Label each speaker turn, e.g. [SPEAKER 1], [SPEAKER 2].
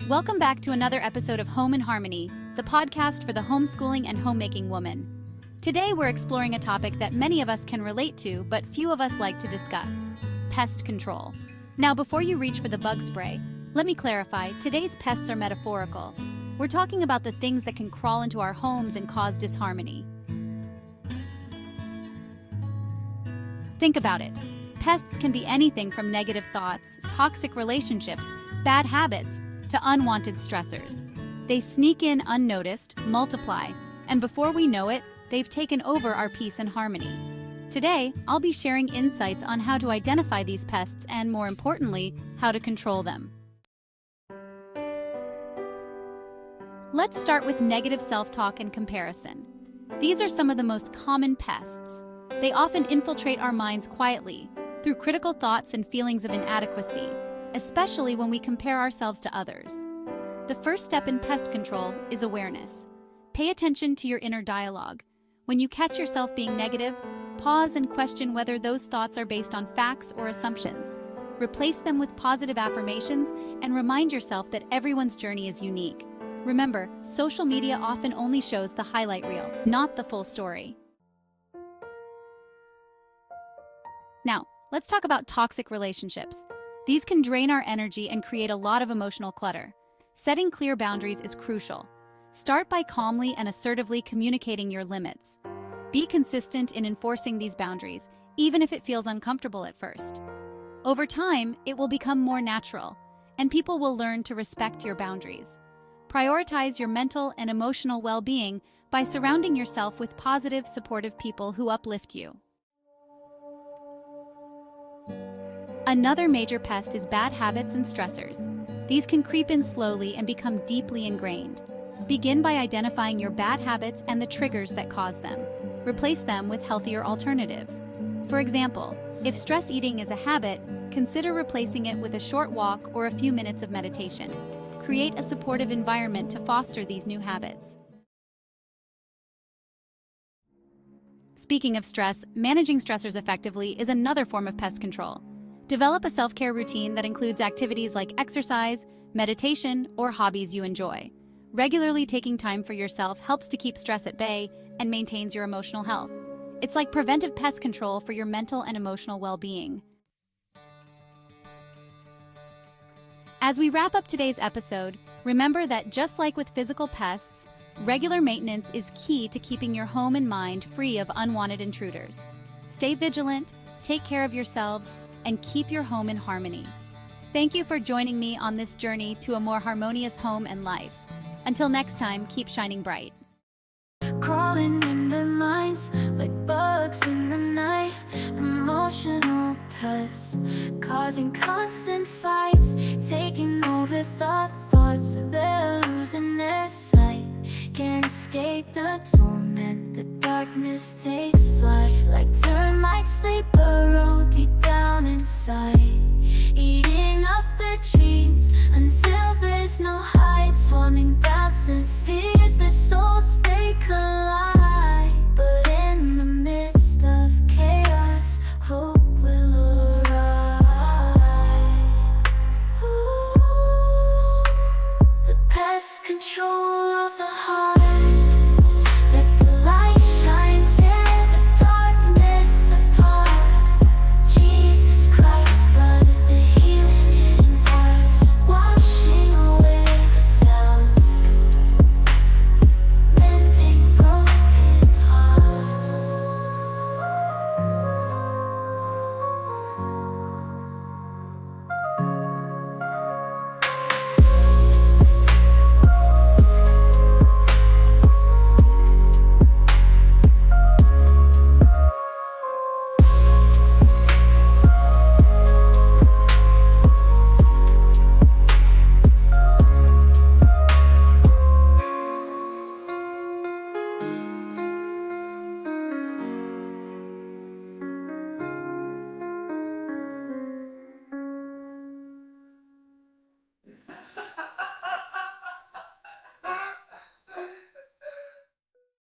[SPEAKER 1] Welcome back to another episode of Home in Harmony, the podcast for the homeschooling and homemaking woman. Today we're exploring a topic that many of us can relate to, but few of us like to discuss: pest control. Now, before you reach for the bug spray, let me clarify, today's pests are metaphorical. We're talking about the things that can crawl into our homes and cause disharmony. Think about it. Pests can be anything from negative thoughts, toxic relationships, bad habits, to unwanted stressors. They sneak in unnoticed, multiply, and before we know it, they've taken over our peace and harmony. Today, I'll be sharing insights on how to identify these pests and, more importantly, how to control them. Let's start with negative self-talk and comparison. These are some of the most common pests. They often infiltrate our minds quietly, through critical thoughts and feelings of inadequacy, especially when we compare ourselves to others. The first step in pest control is awareness. Pay attention to your inner dialogue. When you catch yourself being negative, pause and question whether those thoughts are based on facts or assumptions. Replace them with positive affirmations and remind yourself that everyone's journey is unique. Remember, social media often only shows the highlight reel, not the full story. Now, let's talk about toxic relationships. These can drain our energy and create a lot of emotional clutter. Setting clear boundaries is crucial. Start by calmly and assertively communicating your limits. Be consistent in enforcing these boundaries, even if it feels uncomfortable at first. Over time, it will become more natural, and people will learn to respect your boundaries. Prioritize your mental and emotional well-being by surrounding yourself with positive, supportive people who uplift you. Another major pest is bad habits and stressors. These can creep in slowly and become deeply ingrained. Begin by identifying your bad habits and the triggers that cause them. Replace them with healthier alternatives. For example, if stress eating is a habit, consider replacing it with a short walk or a few minutes of meditation. Create a supportive environment to foster these new habits. Speaking of stress, managing stressors effectively is another form of pest control. Develop a self-care routine that includes activities like exercise, meditation, or hobbies you enjoy. Regularly taking time for yourself helps to keep stress at bay and maintains your emotional health. It's like preventive pest control for your mental and emotional well-being. As we wrap up today's episode, remember that just like with physical pests, regular maintenance is key to keeping your home and mind free of unwanted intruders. Stay vigilant, take care of yourselves, and keep your home in harmony. Thank you for joining me on this journey to a more harmonious home and life. Until next time, keep shining bright.
[SPEAKER 2] Crawling in their minds like bugs in the night. Emotional pests causing constant fights, taking over thoughts so they're losing their sight. Can't escape the torment, the darkness takes flight. Like termites they burrow deep down inside, eating up their dreams until there's no hide. Swarming doubts and fears, their souls